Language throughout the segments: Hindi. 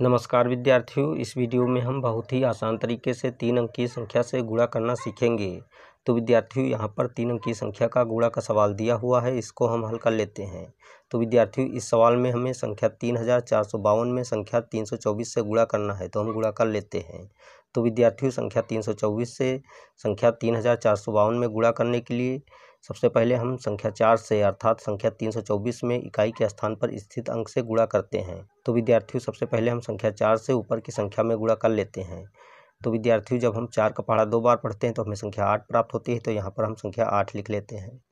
नमस्कार विद्यार्थियों, इस वीडियो में हम बहुत ही आसान तरीके से 3 अंक की संख्या से गुणा करना सीखेंगे। तो विद्यार्थियों, यहाँ पर 3 अंक की संख्या का गुणा का सवाल दिया हुआ है, इसको हम हल कर लेते हैं। तो विद्यार्थियों, इस सवाल में हमें संख्या 3452 में संख्या 324 से गुणा करना है, तो हम गुणा कर लेते हैं। तो विद्यार्थियों, संख्या 324 से संख्या 3452 में गुणा करने के लिए सबसे पहले हम संख्या 4 से अर्थात संख्या 324 में इकाई के स्थान पर स्थित अंक से गुणा करते हैं। तो विद्यार्थियों, सबसे पहले हम संख्या 4 से ऊपर की संख्या में गुणा कर लेते हैं। तो विद्यार्थियों, जब हम 4 का पहाड़ा 2 बार पढ़ते हैं तो हमें संख्या 8 प्राप्त होती है, तो यहाँ पर हम संख्या 8 लिख लेते हैं।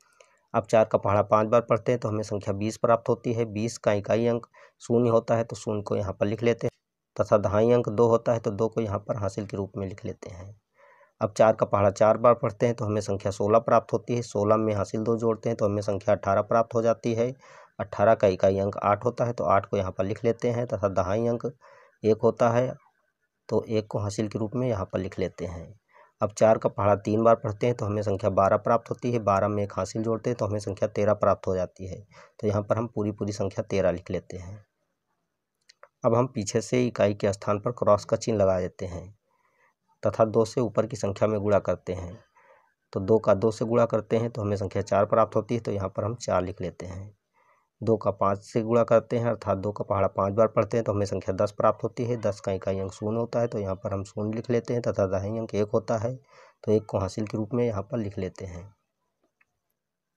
अब 4 का पहाड़ा 5 बार पढ़ते हैं तो हमें संख्या 20 प्राप्त होती है। 20 का इकाई अंक 0 होता है, तो 0 को यहाँ पर लिख लेते हैं तथा दहाई अंक 2 होता है, तो 2 को यहाँ पर हासिल के रूप में लिख लेते हैं। अब 4 का पहाड़ा 4 बार पढ़ते हैं तो हमें संख्या 16 प्राप्त होती है। 16 में हासिल 2 जोड़ते हैं तो हमें संख्या 18 प्राप्त हो जाती है। 18 का इकाई अंक 8 होता है, तो 8 को यहाँ पर लिख लेते हैं तथा दहाई अंक 1 होता है, तो 1 को हासिल के रूप में यहाँ पर लिख लेते हैं। अब 4 का पहाड़ा 3 बार पढ़ते हैं तो हमें संख्या 12 प्राप्त होती है। 12 में एक हासिल जोड़ते हैं तो हमें संख्या 13 प्राप्त हो जाती है, तो यहाँ पर हम पूरी संख्या 13 लिख लेते हैं। अब हम पीछे से इकाई के स्थान पर क्रॉस का चिन्ह लगा देते हैं तथा 2 से ऊपर की संख्या में गुणा करते हैं। तो 2 का 2 से गुणा करते हैं तो हमें संख्या 4 प्राप्त होती है, तो यहाँ पर हम 4 लिख लेते हैं। 2 का 5 से गुणा करते हैं अर्थात 2 का पहाड़ा 5 बार पढ़ते हैं तो हमें संख्या 10 प्राप्त होती है। 10 का इकाई अंक 0 होता है, तो यहाँ पर हम 0 लिख लेते हैं तथा दहाई अंक 1 होता है, तो 1 को हासिल के रूप में यहाँ पर लिख लेते हैं।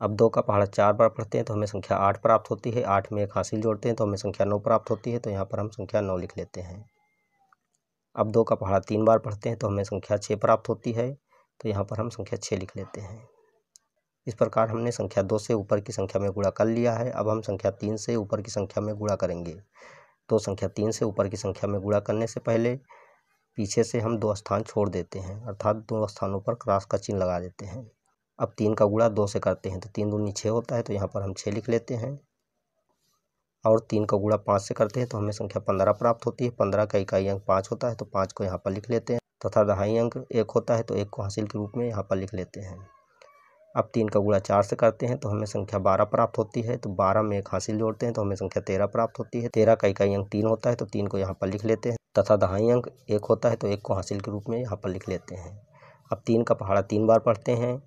अब 2 का पहाड़ा 4 बार पढ़ते हैं तो हमें संख्या 8 प्राप्त होती है। 8 में एक हासिल जोड़ते हैं तो हमें संख्या 9 प्राप्त होती है, तो यहाँ पर हम संख्या 9 लिख लेते हैं। अब 2 का पहाड़ा 3 बार पढ़ते हैं तो हमें संख्या 6 प्राप्त होती है, तो यहाँ पर हम संख्या 6 लिख लेते हैं। इस प्रकार हमने संख्या 2 से ऊपर की संख्या में गुणा कर लिया है। अब हम संख्या 3 से ऊपर की संख्या में गुणा करेंगे। तो संख्या 3 से ऊपर की संख्या में गुणा करने से पहले पीछे से हम 2 स्थान छोड़ देते हैं अर्थात 2 स्थानों पर क्रॉस का चिन्ह लगा देते हैं। अब 3 का गुणा 2 से करते हैं तो 3 दूनी 6 होता है, तो यहाँ पर हम 6 लिख लेते हैं। और 3 का गुणा 5 से करते हैं तो हमें संख्या 15 प्राप्त होती है। 15 का इकाई अंक 5 होता है, तो 5 को यहाँ पर लिख लेते हैं तथा दहाई अंक 1 होता है, तो 1 को हासिल के रूप में यहाँ पर लिख लेते हैं। अब 3 का गुणा 4 से करते हैं तो हमें संख्या 12 प्राप्त होती है। तो 12 में एक हासिल जोड़ते हैं तो हमें संख्या 13 प्राप्त होती है। 13 का इकाई अंक 3 होता है, तो 3 को यहाँ पर लिख लेते हैं तथा दहाई अंक 1 होता है, तो 1 को हासिल के रूप में यहाँ पर लिख लेते हैं। अब 3 का पहाड़ा 3 बार पढ़ते हैं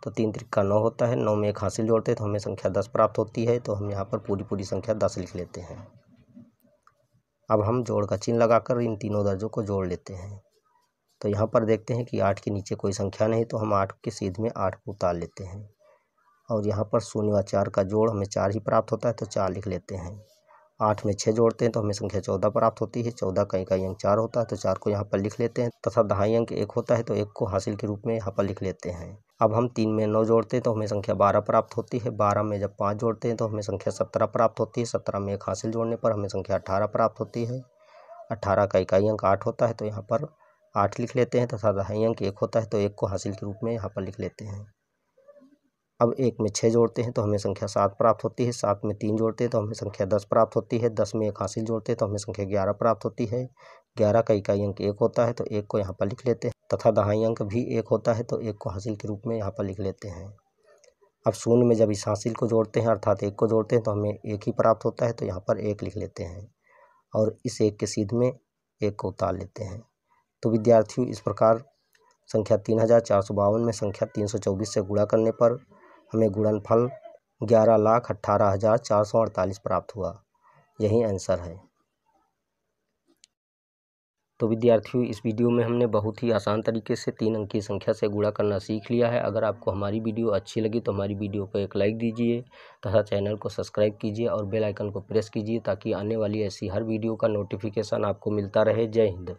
तो 3 त्रिका 9 होता है। 9 में एक हासिल जोड़ते हैं तो हमें संख्या 10 प्राप्त होती है, तो हम यहाँ पर पूरी संख्या 10 लिख लेते हैं। अब हम जोड़ का चिन्ह लगाकर इन तीनों दर्जों को जोड़ लेते हैं। तो यहाँ पर देखते हैं कि 8 के नीचे कोई संख्या नहीं, तो हम 8 के सीध में 8 को उतार लेते हैं। और यहाँ पर 0 व 4 का जोड़ हमें 4 ही प्राप्त होता है, तो 4 लिख लेते हैं। 8 में 6 जोड़ते हैं तो हमें संख्या 14 प्राप्त होती है। 14 का इकाई अंक 4 होता है, तो 4 को यहाँ पर लिख लेते हैं तथा दहाई अंक 1 होता है, तो 1 को हासिल के रूप में यहाँ पर लिख लेते हैं। अब हम 3 में 9 जोड़ते हैं तो हमें संख्या 12 प्राप्त होती है। 12 में जब 5 जोड़ते हैं तो हमें संख्या 17 प्राप्त होती है। 17 में एक हासिल जोड़ने पर हमें संख्या 18 प्राप्त होती है। 18 का इकाई अंक 8 होता है, तो यहाँ पर 8 लिख लेते हैं तथा दहाई अंक 1 होता है, तो 1 को हासिल के रूप में यहाँ पर लिख लेते हैं। अब 1 में 6 जोड़ते हैं तो हमें संख्या 7 प्राप्त होती है। 7 में 3 जोड़ते हैं तो हमें संख्या 10 प्राप्त होती है। 10 में एक हासिल जोड़ते हैं तो हमें संख्या 11 प्राप्त होती है। 11 का इकाई अंक 1 होता है, तो 1 को यहाँ पर लिख लेते हैं तथा दहाई अंक भी 1 होता है, तो 1 को हासिल के रूप में यहाँ पर लिख लेते हैं। अब 0 में जब इस हासिल को जोड़ते हैं अर्थात 1 को जोड़ते हैं तो हमें 1 ही प्राप्त होता है, तो यहाँ पर 1 लिख लेते हैं और इस 1 के सीध में 1 को उतार लेते हैं। तो विद्यार्थियों, इस प्रकार संख्या 3452 में संख्या 324 से गुणा करने पर हमें गुणनफल 11,18,448 प्राप्त हुआ। यही आंसर है। तो विद्यार्थियों, इस वीडियो में हमने बहुत ही आसान तरीके से 3 अंक की संख्या से गुणा करना सीख लिया है। अगर आपको हमारी वीडियो अच्छी लगी तो हमारी वीडियो को एक लाइक दीजिए तथा चैनल को सब्सक्राइब कीजिए और बेल आइकन को प्रेस कीजिए ताकि आने वाली ऐसी हर वीडियो का नोटिफिकेशन आपको मिलता रहे। जय हिंद।